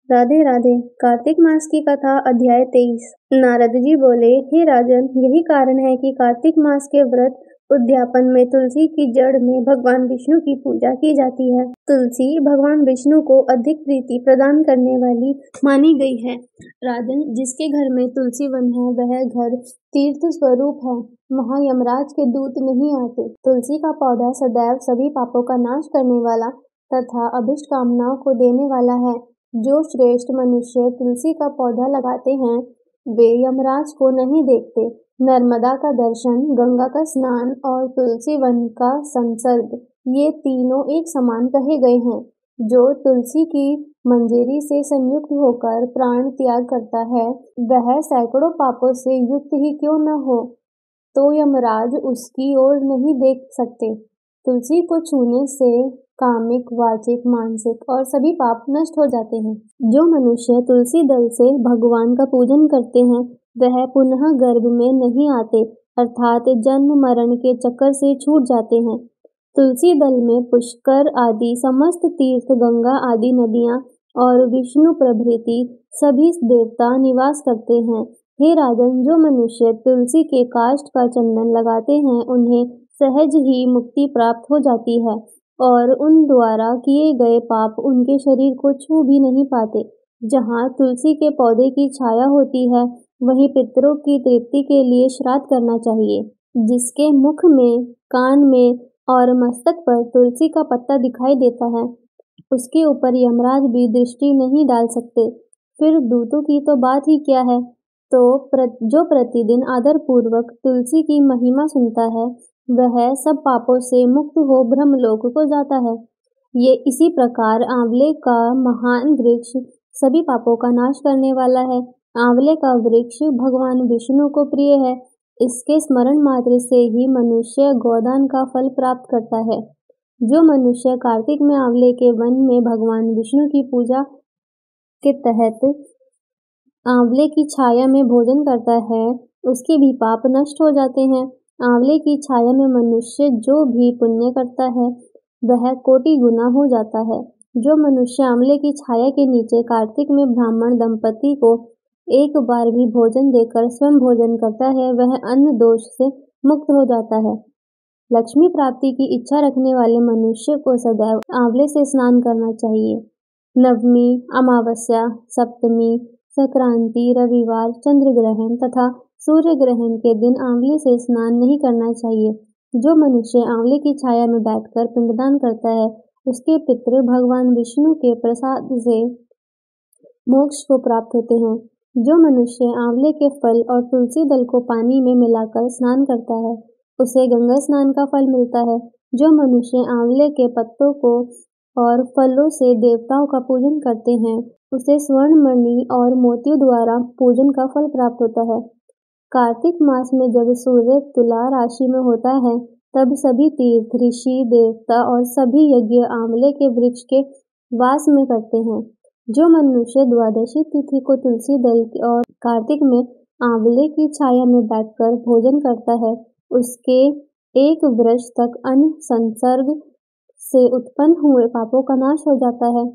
राधे राधे। कार्तिक मास की कथा अध्याय 23। नारद जी बोले, हे राजन, यही कारण है कि कार्तिक मास के व्रत उद्यापन में तुलसी की जड़ में भगवान विष्णु की पूजा की जाती है। तुलसी भगवान विष्णु को अधिक प्रीति प्रदान करने वाली मानी गई है। राजन, जिसके घर में तुलसी वन है वह घर तीर्थ स्वरूप है। वहाँ यमराज के दूत नहीं आते। तुलसी का पौधा सदैव सभी पापों का नाश करने वाला तथा अभिष्ट कामनाओं को देने वाला है। जो श्रेष्ठ मनुष्य तुलसी का पौधा लगाते हैं वे यमराज को नहीं देखते। नर्मदा का दर्शन, गंगा का स्नान और तुलसी वन का संसर्ग, ये तीनों एक समान कहे गए हैं। जो तुलसी की मंजरी से संयुक्त होकर प्राण त्याग करता है वह सैकड़ों पापों से युक्त ही क्यों न हो, तो यमराज उसकी ओर नहीं देख सकते। तुलसी को छूने से कामिक, वाचिक, मानसिक और सभी पाप नष्ट हो जाते हैं। जो मनुष्य तुलसी दल से भगवान का पूजन करते हैं वह पुनः गर्भ में नहीं आते, अर्थात जन्म मरण के चक्कर से छूट जाते हैं। तुलसी दल में पुष्कर आदि समस्त तीर्थ, गंगा आदि नदियां और विष्णु प्रभृति सभी देवता निवास करते हैं। हे राजन, जो मनुष्य तुलसी के काष्ठ का चंदन लगाते हैं उन्हें सहज ही मुक्ति प्राप्त हो जाती है और उन द्वारा किए गए पाप उनके शरीर को छू भी नहीं पाते। जहाँ तुलसी के पौधे की छाया होती है वहीं पितरों की तृप्ति के लिए श्राद्ध करना चाहिए। जिसके मुख में, कान में और मस्तक पर तुलसी का पत्ता दिखाई देता है उसके ऊपर यमराज भी दृष्टि नहीं डाल सकते। फिर दूतों की तो बात ही क्या है। तो जो प्रतिदिन आदर पूर्वक तुलसी की महिमा सुनता है वह सब पापों से मुक्त हो ब्रह्मलोक को जाता है। ये इसी प्रकार आंवले का महान वृक्ष सभी पापों का नाश करने वाला है। आंवले का वृक्ष भगवान विष्णु को प्रिय है। इसके स्मरण मात्र से ही मनुष्य गोदान का फल प्राप्त करता है। जो मनुष्य कार्तिक में आंवले के वन में भगवान विष्णु की पूजा के तहत आंवले की छाया में भोजन करता है उसके भी पाप नष्ट हो जाते हैं। आंवले की छाया में मनुष्य जो भी पुण्य करता है वह कोटि गुना हो जाता है। जो मनुष्य आंवले की छाया के नीचे कार्तिक में ब्राह्मण दंपति को एक बार भी भोजन देकर स्वयं भोजन करता है वह अन्न दोष से मुक्त हो जाता है। लक्ष्मी प्राप्ति की इच्छा रखने वाले मनुष्य को सदैव आंवले से स्नान करना चाहिए। नवमी, अमावस्या, सप्तमी, संक्रांति, रविवार, चंद्र ग्रहण तथा सूर्य ग्रहण के दिन आंवले से स्नान नहीं करना चाहिए। जो मनुष्य आंवले की छाया में बैठकर पिंडदान करता है उसके पितृ भगवान विष्णु के प्रसाद से मोक्ष को प्राप्त होते हैं। जो मनुष्य आंवले के फल और तुलसी दल को पानी में मिलाकर स्नान करता है उसे गंगा स्नान का फल मिलता है। जो मनुष्य आंवले के पत्तों को और फलों से देवताओं का पूजन करते हैं उसे स्वर्ण, मणि और मोतियों द्वारा पूजन का फल प्राप्त होता है। कार्तिक मास में जब सूर्य तुला राशि में होता है तब सभी तीर्थ, ऋषि, देवता और सभी यज्ञ आंवले के वृक्ष के वास में करते हैं। जो मनुष्य द्वादशी तिथि को तुलसी दल और कार्तिक में आंवले की छाया में बैठकर भोजन करता है उसके एक वर्ष तक अन्न संसर्ग से उत्पन्न हुए पापों का नाश हो जाता है।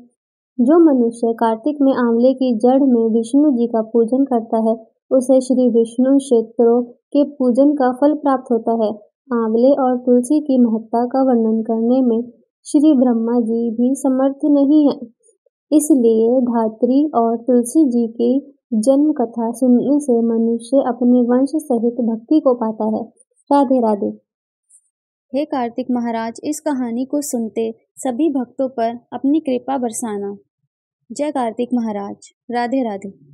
जो मनुष्य कार्तिक में आंवले की जड़ में विष्णु जी का पूजन करता है उसे श्री विष्णु क्षेत्रों के पूजन का फल प्राप्त होता है। आंवले और तुलसी की महत्ता का वर्णन करने में श्री ब्रह्मा जी भी समर्थ नहीं है। इसलिए धात्री और तुलसी जी की जन्म कथा सुनने से मनुष्य अपने वंश सहित भक्ति को पाता है। राधे राधे। हे कार्तिक महाराज, इस कहानी को सुनते सभी भक्तों पर अपनी कृपा बरसाना। जय कार्तिक महाराज। राधे राधे।